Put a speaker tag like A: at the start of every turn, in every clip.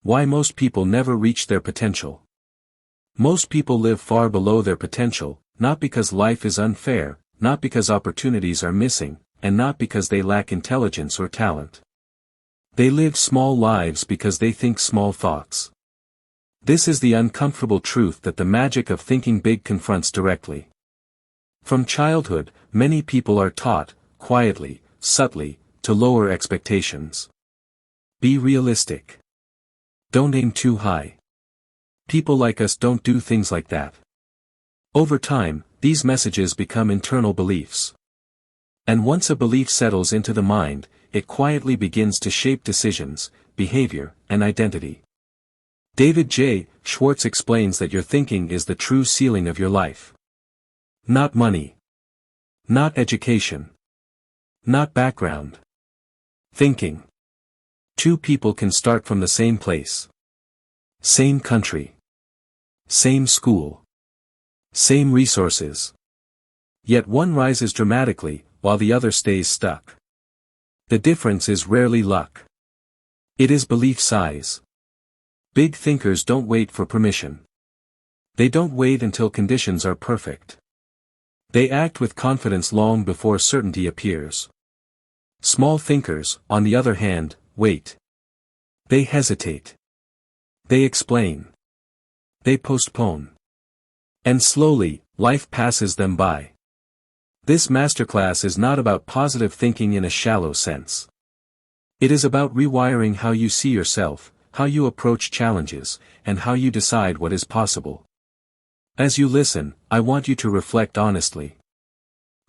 A: Why most people never reach their potential. Most people live far below their potential, not because life is unfair, not because opportunities are missing, and not because they lack intelligence or talent. They live small lives because they think small thoughts. This is the uncomfortable truth that the magic of thinking big confronts directly. From childhood, many people are taught, quietly, subtly, to lower expectations. Be realistic. Don't aim too high. People like us don't do things like that. Over time, these messages become internal beliefs. And once a belief settles into the mind, it quietly begins to shape decisions, behavior, and identity. David J. Schwartz explains that your thinking is the true ceiling of your life. Not money. Not education. Not background. Thinking. Two people can start from the same place. Same country. Same school. Same resources. Yet one rises dramatically, while the other stays stuck. The difference is rarely luck. It is belief size. Big thinkers don't wait for permission. They don't wait until conditions are perfect. They act with confidence long before certainty appears. Small thinkers, on the other hand, wait. They hesitate. They explain. They postpone. And slowly, life passes them by. This masterclass is not about positive thinking in a shallow sense. It is about rewiring how you see yourself, how you approach challenges, and how you decide what is possible. As you listen, I want you to reflect honestly.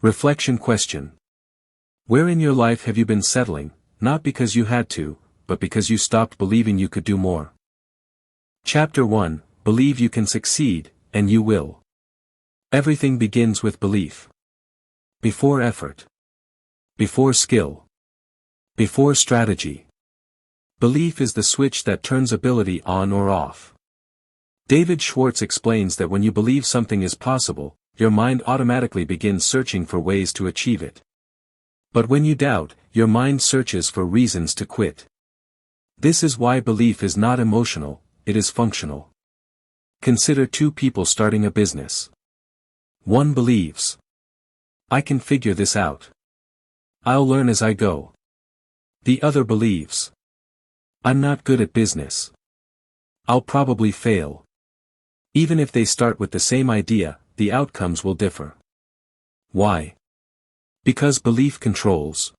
A: Reflection question. Where in your life have you been settling, not because you had to, but because you stopped believing you could do more? Chapter 1, Believe you can succeed, and you will. Everything begins with belief. Before effort. Before skill. Before strategy. Belief is the switch that turns ability on or off. David Schwartz explains that when you believe something is possible, your mind automatically begins searching for ways to achieve it. But when you doubt, your mind searches for reasons to quit. This is why belief is not emotional, it is functional. Consider two people starting a business. One believes, I can figure this out. I'll learn as I go. The other believes, I'm not good at business. I'll probably fail. Even if they start with the same idea, the outcomes will differ. Why? Because belief controls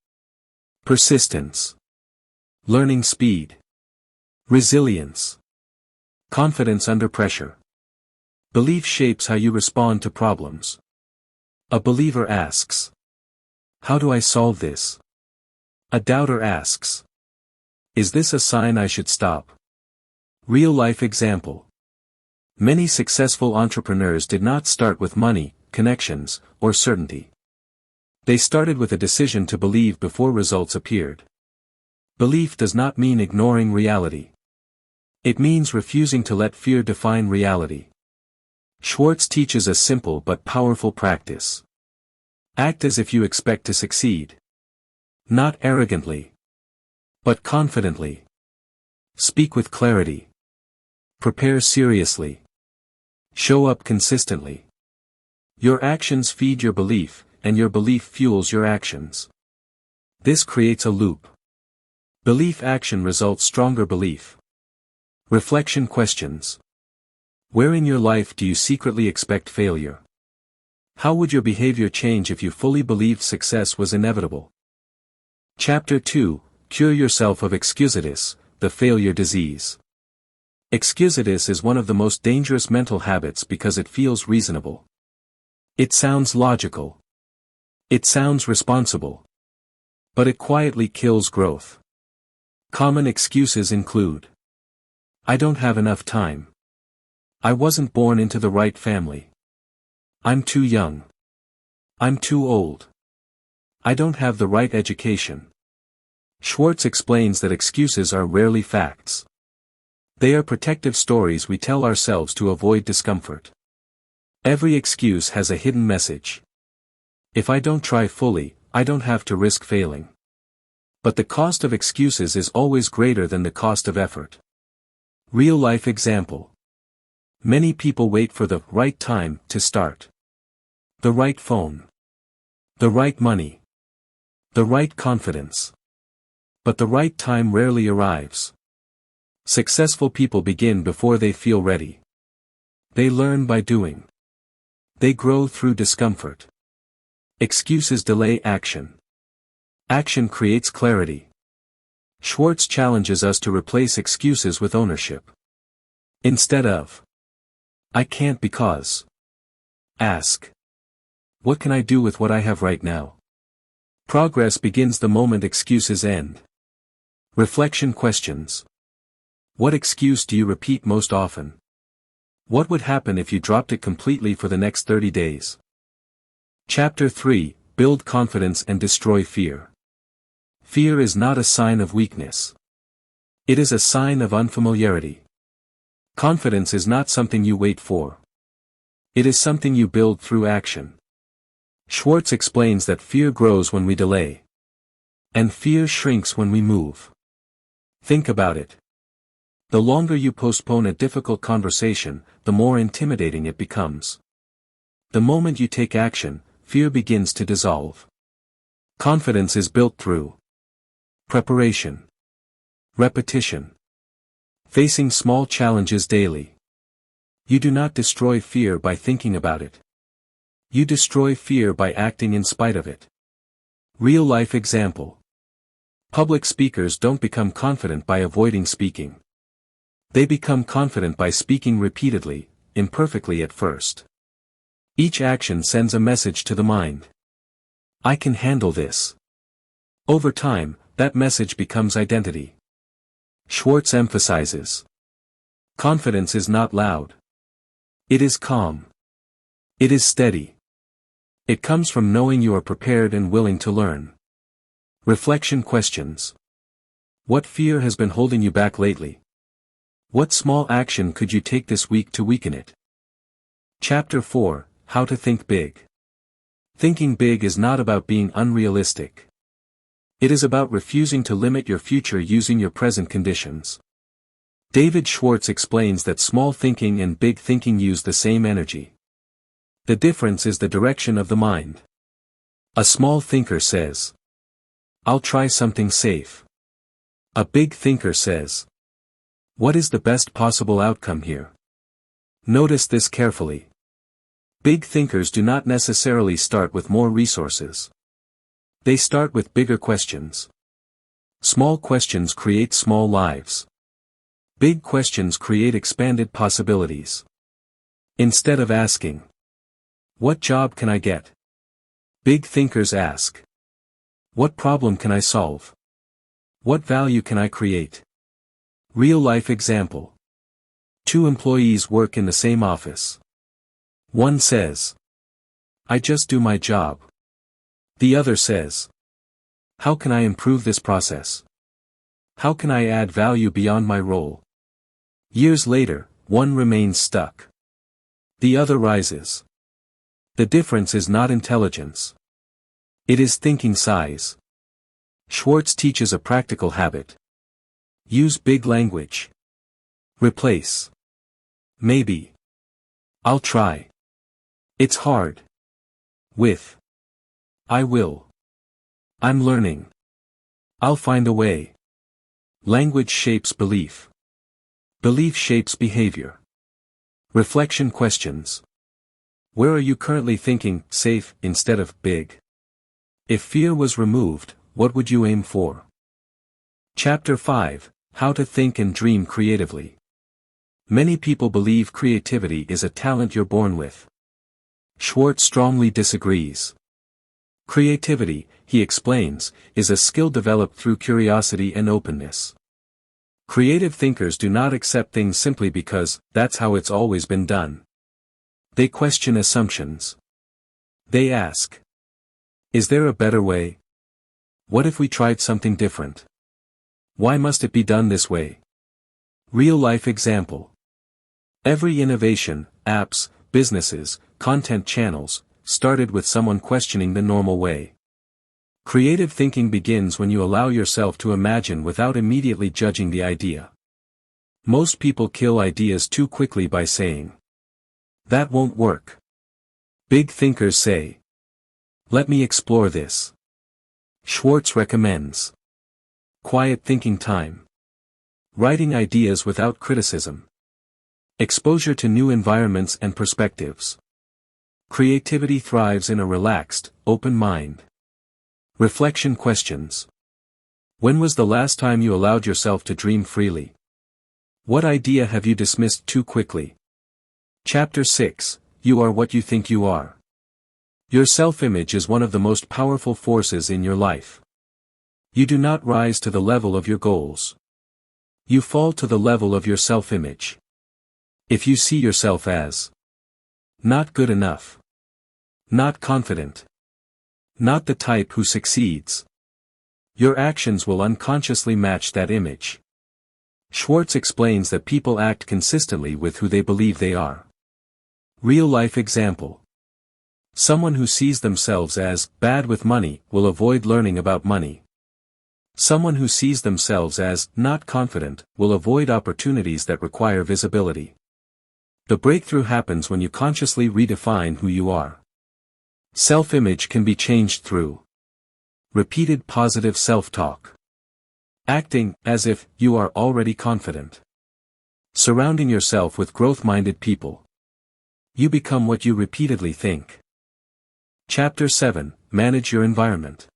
A: persistence, learning speed, resilience, confidence under pressure. Belief shapes how you respond to problems. A believer asks, how do I solve this? A doubter asks, is this a sign I should stop? Real-life example. Many successful entrepreneurs did not start with money, connections, or certainty. They started with a decision to believe before results appeared. Belief does not mean ignoring reality. It means refusing to let fear define reality. Schwartz teaches a simple but powerful practice. Act as if you expect to succeed. Not arrogantly, but confidently. Speak with clarity. Prepare seriously. Show up consistently. Your actions feed your belief, and your belief fuels your actions. This creates a loop. Belief action results stronger belief. Reflection questions. Where in your life do you secretly expect failure? How would your behavior change if you fully believed success was inevitable? Chapter 2, Cure yourself of Excusitis, the failure disease. Excusitis is one of the most dangerous mental habits because it feels reasonable. It sounds logical. It sounds responsible. But it quietly kills growth. Common excuses include, I don't have enough time. I wasn't born into the right family. I'm too young. I'm too old. I don't have the right education. Schwartz explains that excuses are rarely facts. They are protective stories we tell ourselves to avoid discomfort. Every excuse has a hidden message. If I don't try fully, I don't have to risk failing. But the cost of excuses is always greater than the cost of effort. Real-life example. Many people wait for the right time to start. The right phone. The right money. The right confidence. But the right time rarely arrives. Successful people begin before they feel ready. They learn by doing. They grow through discomfort. Excuses delay action. Action creates clarity. Schwartz challenges us to replace excuses with ownership. Instead of "I can't because," ask, "What can I do with what I have right now?" Progress begins the moment excuses end. Reflection questions. What excuse do you repeat most often? What would happen if you dropped it completely for the next 30 days? Chapter 3, Build Confidence and Destroy Fear. Fear is not a sign of weakness. It is a sign of unfamiliarity. Confidence is not something you wait for. It is something you build through action. Schwartz explains that fear grows when we delay. And fear shrinks when we move. Think about it. The longer you postpone a difficult conversation, the more intimidating it becomes. The moment you take action, fear begins to dissolve. Confidence is built through preparation, repetition, facing small challenges daily. You do not destroy fear by thinking about it. You destroy fear by acting in spite of it. Real-life example. Public speakers don't become confident by avoiding speaking. They become confident by speaking repeatedly, imperfectly at first. Each action sends a message to the mind. I can handle this. Over time, that message becomes identity. Schwartz emphasizes. Confidence is not loud. It is calm. It is steady. It comes from knowing you are prepared and willing to learn. Reflection questions. What fear has been holding you back lately? What small action could you take this week to weaken it? Chapter 4, How to Think Big. Thinking big is not about being unrealistic. It is about refusing to limit your future using your present conditions. David Schwartz explains that small thinking and big thinking use the same energy. The difference is the direction of the mind. A small thinker says, "I'll try something safe." A big thinker says, "What is the best possible outcome here?" Notice this carefully. Big thinkers do not necessarily start with more resources. They start with bigger questions. Small questions create small lives. Big questions create expanded possibilities. Instead of asking, "What job can I get?" big thinkers ask, "What problem can I solve? What value can I create?" Real-life example. Two employees work in the same office. One says, "I just do my job." The other says, "How can I improve this process? How can I add value beyond my role?" Years later, one remains stuck. The other rises. The difference is not intelligence. It is thinking size. Schwartz teaches a practical habit. Use big language. Replace "maybe," "I'll try," "it's hard," with "I will," "I'm learning," "I'll find a way." Language shapes belief. Belief shapes behavior. Reflection questions. Where are you currently thinking safe instead of big? If fear was removed, what would you aim for? Chapter 5, How to Think and Dream Creatively. Many people believe creativity is a talent you're born with. Schwartz strongly disagrees. Creativity, he explains, is a skill developed through curiosity and openness. Creative thinkers do not accept things simply because that's how it's always been done. They question assumptions. They ask, "Is there a better way? What if we tried something different? Why must it be done this way?" Real-life example. Every innovation, apps, businesses, content channels, started with someone questioning the normal way. Creative thinking begins when you allow yourself to imagine without immediately judging the idea. Most people kill ideas too quickly by saying, "That won't work." Big thinkers say, "Let me explore this." Schwartz recommends quiet thinking time, writing ideas without criticism, exposure to new environments and perspectives. Creativity thrives in a relaxed, open mind. Reflection questions. When was the last time you allowed yourself to dream freely? What idea have you dismissed too quickly? Chapter 6, You Are What You Think You Are. Your self-image is one of the most powerful forces in your life. You do not rise to the level of your goals. You fall to the level of your self-image. If you see yourself as not good enough, not confident, not the type who succeeds, your actions will unconsciously match that image. Schwartz explains that people act consistently with who they believe they are. Real-life example. Someone who sees themselves as bad with money will avoid learning about money. Someone who sees themselves as not confident will avoid opportunities that require visibility. The breakthrough happens when you consciously redefine who you are. Self-image can be changed through repeated positive self-talk. Acting as if you are already confident. Surrounding yourself with growth-minded people. You become what you repeatedly think. Chapter 7, Manage Your Environment.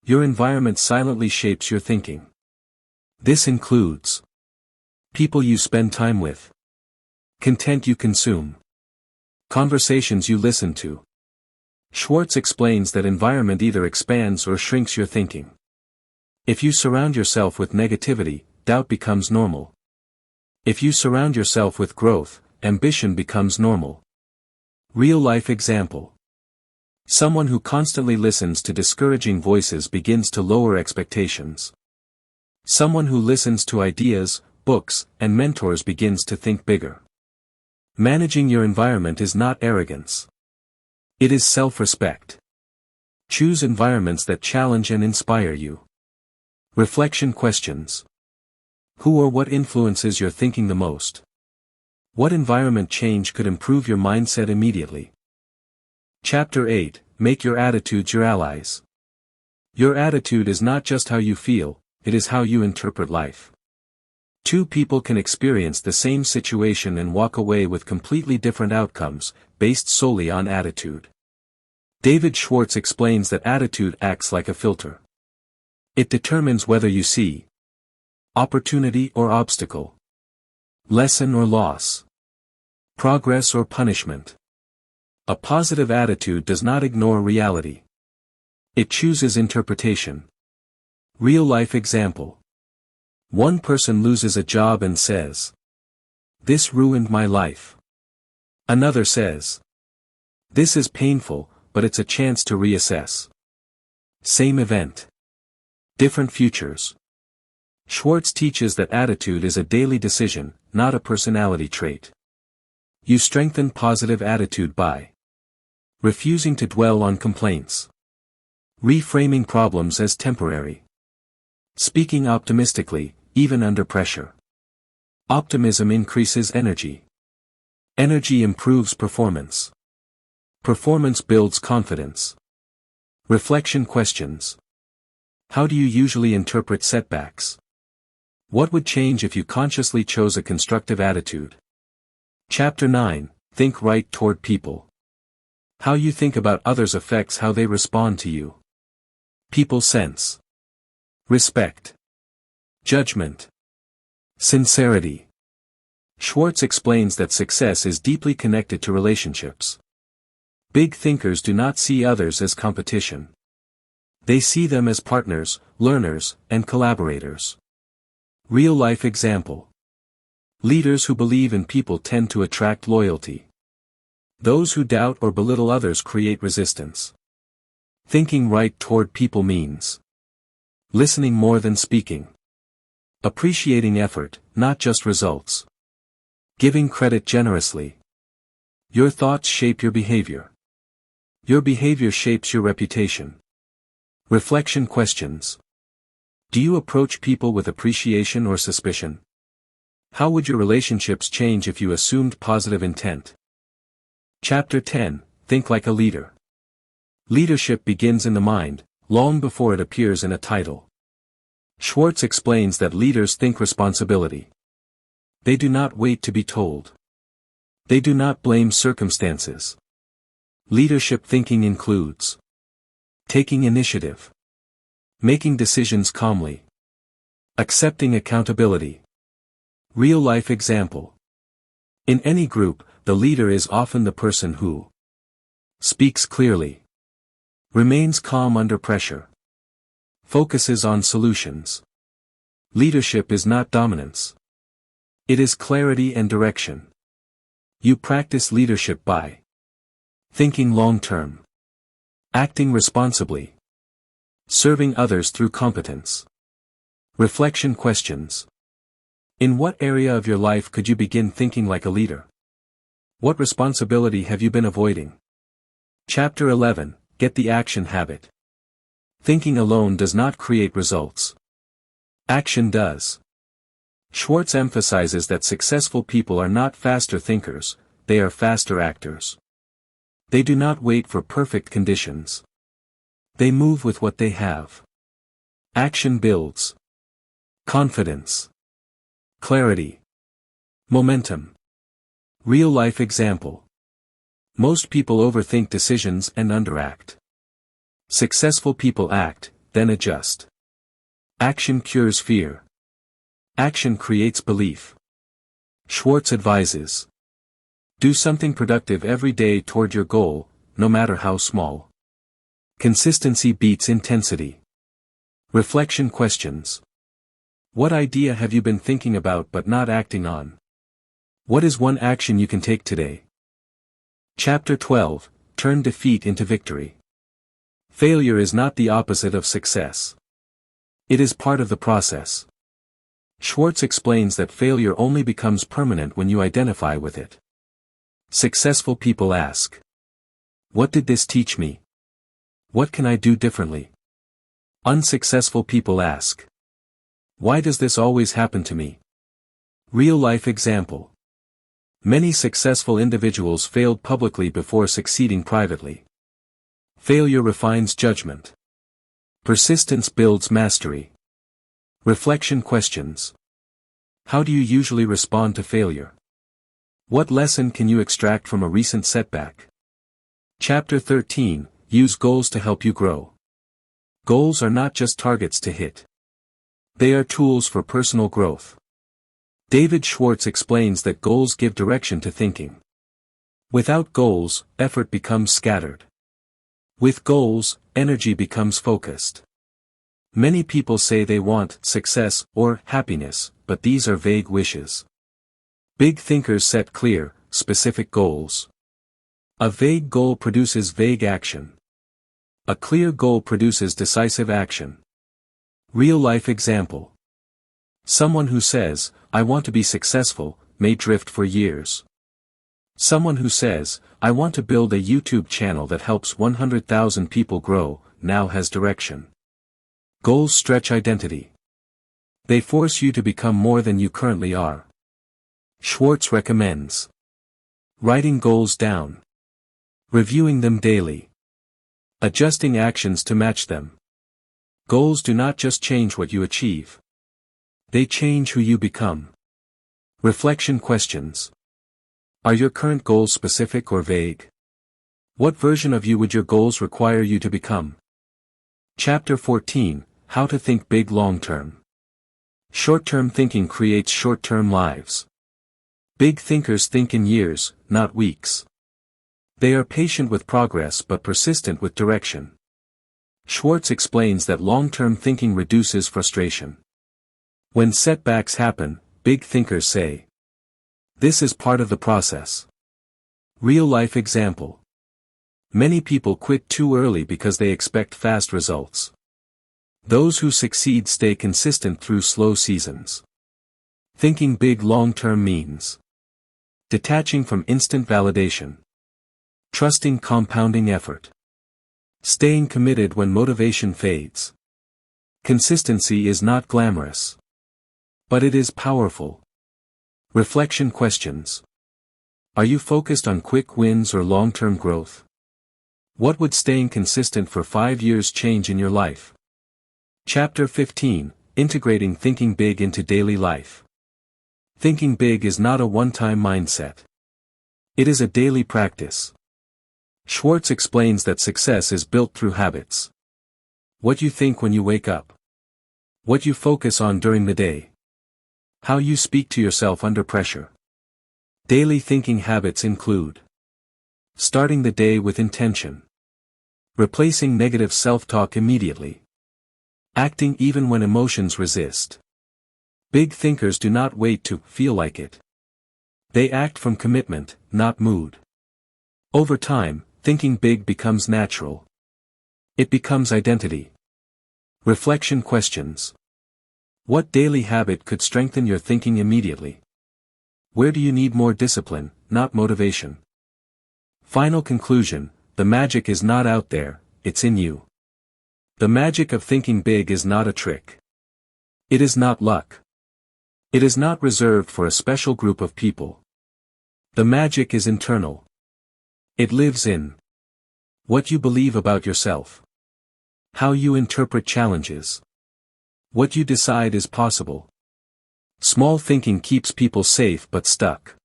A: Your environment silently shapes your thinking. This includes people you spend time with, content you consume, conversations you listen to. Schwartz explains that environment either expands or shrinks your thinking. If you surround yourself with negativity, doubt becomes normal. If you surround yourself with growth, ambition becomes normal. Real-life example. Someone who constantly listens to discouraging voices begins to lower expectations. Someone who listens to ideas, books, and mentors begins to think bigger. Managing your environment is not arrogance. It is self-respect. Choose environments that challenge and inspire you. Reflection questions. Who or what influences your thinking the most? What environment change could improve your mindset immediately? Chapter 8, Make Your Attitudes Your Allies. Your attitude is not just how you feel, it is how you interpret life. Two people can experience the same situation and walk away with completely different outcomes, based solely on attitude. David Schwartz explains that attitude acts like a filter. It determines whether you see opportunity or obstacle, lesson or loss, progress or punishment. A positive attitude does not ignore reality. It chooses interpretation. Real-life example. One person loses a job and says, "This ruined my life." Another says, "This is painful, but it's a chance to reassess." Same event. Different futures. Schwartz teaches that attitude is a daily decision, not a personality trait. You strengthen positive attitude by refusing to dwell on complaints, reframing problems as temporary, speaking optimistically, even under pressure. Optimism increases energy. Energy improves performance. Performance builds confidence. Reflection questions. How do you usually interpret setbacks? What would change if you consciously chose a constructive attitude? Chapter 9, Think Right Toward People. How you think about others affects how they respond to you. People sense respect, judgment, sincerity. Schwartz explains that success is deeply connected to relationships. Big thinkers do not see others as competition. They see them as partners, learners, and collaborators. Real-life example. Leaders who believe in people tend to attract loyalty. Those who doubt or belittle others create resistance. Thinking right toward people means listening more than speaking. Appreciating effort, not just results. Giving credit generously. Your thoughts shape your behavior. Your behavior shapes your reputation. Reflection questions. Do you approach people with appreciation or suspicion? How would your relationships change if you assumed positive intent? Chapter 10, Think Like a Leader. Leadership begins in the mind, long before it appears in a title. Schwartz explains that leaders think responsibility. They do not wait to be told. They do not blame circumstances. Leadership thinking includes taking initiative, making decisions calmly, accepting accountability. Real-life example. In any group, the leader is often the person who speaks clearly, remains calm under pressure, focuses on solutions. Leadership is not dominance. It is clarity and direction. You practice leadership by thinking long-term, acting responsibly, serving others through competence. Reflection questions. In what area of your life could you begin thinking like a leader? What responsibility have you been avoiding? Chapter 11, Get the Action Habit. Thinking alone does not create results. Action does. Schwartz emphasizes that successful people are not faster thinkers, they are faster actors. They do not wait for perfect conditions. They move with what they have. Action builds confidence, clarity, momentum. Real-life example. Most people overthink decisions and underact. Successful people act, then adjust. Action cures fear. Action creates belief. Schwartz advises. Do something productive every day toward your goal, no matter how small. Consistency beats intensity. Reflection questions. What idea have you been thinking about but not acting on? What is one action you can take today? Chapter 12, Turn Defeat into Victory. Failure is not the opposite of success. It is part of the process. Schwartz explains that failure only becomes permanent when you identify with it. Successful people ask, what did this teach me? What can I do differently? Unsuccessful people ask, why does this always happen to me? Real-life example. Many successful individuals failed publicly before succeeding privately. Failure refines judgment. Persistence builds mastery. Reflection questions. How do you usually respond to failure? What lesson can you extract from a recent setback? Chapter 13, Use goals to help you grow. Goals are not just targets to hit. They are tools for personal growth. David Schwartz explains that goals give direction to thinking. Without goals, effort becomes scattered. With goals, energy becomes focused. Many people say they want success or happiness, but these are vague wishes. Big thinkers set clear, specific goals. A vague goal produces vague action. A clear goal produces decisive action. Real-life example. Someone who says, I want to be successful, may drift for years. Someone who says, I want to build a YouTube channel that helps 100,000 people grow, now has direction. Goals stretch identity. They force you to become more than you currently are. Schwartz recommends writing goals down, reviewing them daily, adjusting actions to match them. Goals do not just change what you achieve. They change who you become. Reflection questions. Are your current goals specific or vague? What version of you would your goals require you to become? Chapter 14, How to Think Big Long-Term. Short-term thinking creates short-term lives. Big thinkers think in years, not weeks. They are patient with progress but persistent with direction. Schwartz explains that long-term thinking reduces frustration. When setbacks happen, big thinkers say, this is part of the process. Real-life example. Many people quit too early because they expect fast results. Those who succeed stay consistent through slow seasons. Thinking big long-term means detaching from instant validation. Trusting compounding effort. Staying committed when motivation fades. Consistency is not glamorous. But it is powerful. Reflection questions. Are you focused on quick wins or long-term growth? What would staying consistent for 5 years change in your life? Chapter 15, Integrating Thinking Big into Daily Life. Thinking big is not a one-time mindset. It is a daily practice. Schwartz explains that success is built through habits. What you think when you wake up. What you focus on during the day. How you speak to yourself under pressure. Daily thinking habits include starting the day with intention. Replacing negative self-talk immediately. Acting even when emotions resist. Big thinkers do not wait to feel like it. They act from commitment, not mood. Over time, thinking big becomes natural. It becomes identity. Reflection questions. What daily habit could strengthen your thinking immediately? Where do you need more discipline, not motivation? Final conclusion, the magic is not out there, it's in you. The magic of thinking big is not a trick. It is not luck. It is not reserved for a special group of people. The magic is internal. It lives in what you believe about yourself. How you interpret challenges. What you decide is possible. Small thinking keeps people safe but stuck.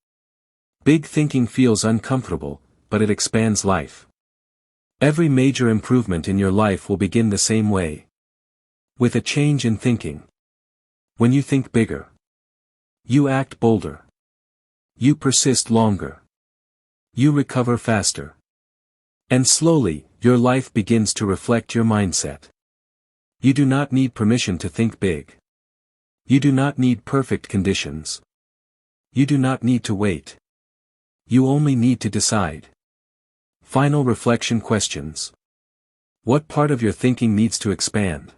A: Big thinking feels uncomfortable, but it expands life. Every major improvement in your life will begin the same way. With a change in thinking. When you think bigger, you act bolder. You persist longer. You recover faster. And slowly, your life begins to reflect your mindset. You do not need permission to think big. You do not need perfect conditions. You do not need to wait. You only need to decide. Final reflection questions. What part of your thinking needs to expand?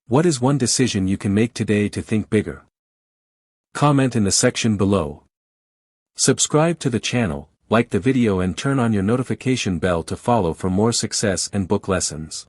A: What is one decision you can make today to think bigger? Comment in the section below. Subscribe to the channel, like the video and turn on your notification bell to follow for more success and book lessons.